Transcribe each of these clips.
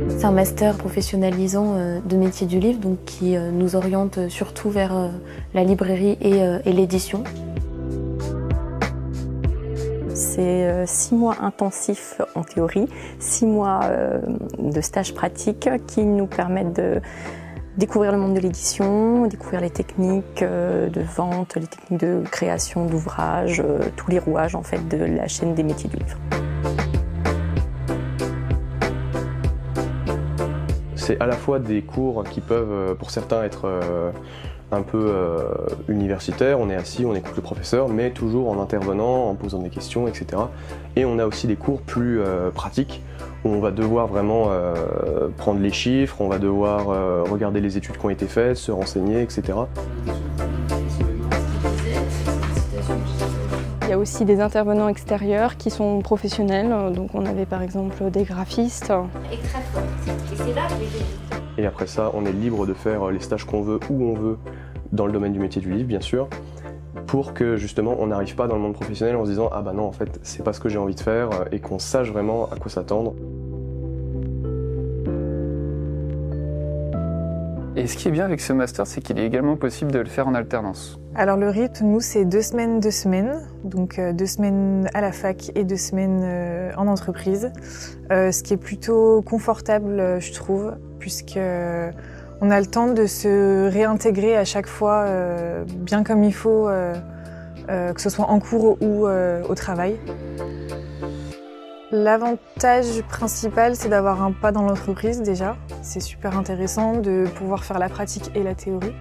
C'est un master professionnalisant de métier du livre, donc qui nous oriente surtout vers la librairie et l'édition. C'est 6 mois intensifs en théorie, 6 mois de stages pratiques qui nous permettent de découvrir le monde de l'édition, découvrir les techniques de vente, les techniques de création d'ouvrages, tous les rouages en fait de la chaîne des métiers du livre. C'est à la fois des cours qui peuvent, pour certains, être un peu universitaires. On est assis, on écoute le professeur, mais toujours en intervenant, en posant des questions, etc. Et on a aussi des cours plus pratiques, où on va devoir vraiment prendre les chiffres, on va devoir regarder les études qui ont été faites, se renseigner, etc. Il y a aussi des intervenants extérieurs qui sont professionnels, donc on avait par exemple des graphistes. Et très fort. Et c'est là que les Et après ça, on est libre de faire les stages qu'on veut, où on veut, dans le domaine du métier du livre, bien sûr, pour que justement on n'arrive pas dans le monde professionnel en se disant « Ah bah non, en fait, c'est pas ce que j'ai envie de faire » et qu'on sache vraiment à quoi s'attendre. Et ce qui est bien avec ce master, c'est qu'il est également possible de le faire en alternance. Alors le rythme, nous, c'est 2 semaines, 2 semaines. Donc 2 semaines à la fac et 2 semaines en entreprise. Ce qui est plutôt confortable, je trouve, puisque on a le temps de se réintégrer à chaque fois bien comme il faut, que ce soit en cours ou au travail. L'avantage principal, c'est d'avoir un pas dans l'entreprise déjà. C'est super intéressant de pouvoir faire la pratique et la théorie.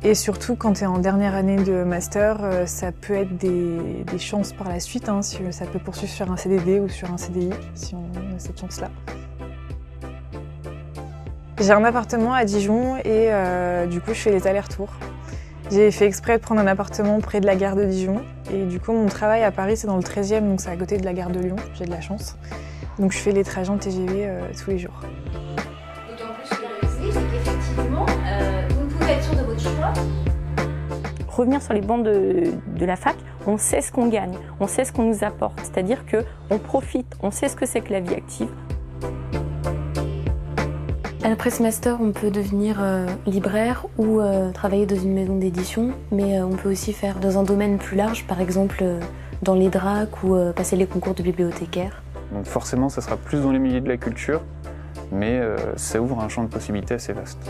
Et surtout, quand tu es en dernière année de master, ça peut être des chances par la suite. Hein, si ça peut poursuivre sur un CDD ou sur un CDI, si on a cette chance-là. J'ai un appartement à Dijon et du coup, je fais les allers-retours. J'ai fait exprès de prendre un appartement près de la gare de Dijon. Et du coup, mon travail à Paris, c'est dans le 13e, donc c'est à côté de la gare de Lyon. J'ai de la chance. Donc je fais les trajets en TGV tous les jours. D'autant plus que la raison, c'est qu'effectivement, vous pouvez être sûr de votre choix. Revenir sur les bancs de la fac, on sait ce qu'on gagne, on sait ce qu'on nous apporte. C'est-à-dire qu'on profite, on sait ce que c'est que la vie active. Après ce master, on peut devenir libraire ou travailler dans une maison d'édition, mais on peut aussi faire dans un domaine plus large, par exemple dans les DRAC ou passer les concours de bibliothécaire. Donc forcément, ça sera plus dans les milieux de la culture, mais ça ouvre un champ de possibilités assez vaste.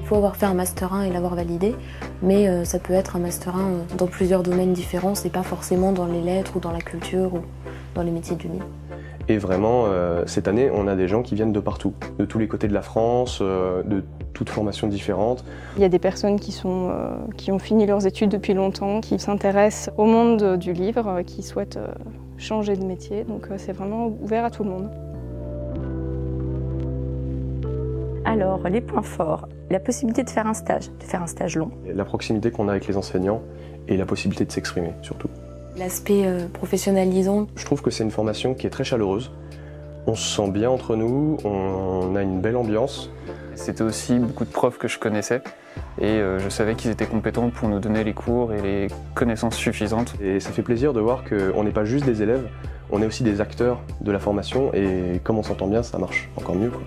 Il faut avoir fait un master 1 et l'avoir validé, mais ça peut être un master 1 dans plusieurs domaines différents, c'est pas forcément dans les lettres ou dans la culture ou dans les métiers du livre. Et vraiment, cette année, on a des gens qui viennent de partout, de tous les côtés de la France, de toutes formations différentes. Il y a des personnes qui ont fini leurs études depuis longtemps, qui s'intéressent au monde du livre, qui souhaitent changer de métier, donc c'est vraiment ouvert à tout le monde. Alors, les points forts, la possibilité de faire un stage long. La proximité qu'on a avec les enseignants et la possibilité de s'exprimer, surtout. L'aspect professionnalisant. Je trouve que c'est une formation qui est très chaleureuse. On se sent bien entre nous, on a une belle ambiance. C'était aussi beaucoup de profs que je connaissais et je savais qu'ils étaient compétents pour nous donner les cours et les connaissances suffisantes. Et ça fait plaisir de voir qu'on n'est pas juste des élèves, on est aussi des acteurs de la formation et comme on s'entend bien, ça marche encore mieux, quoi.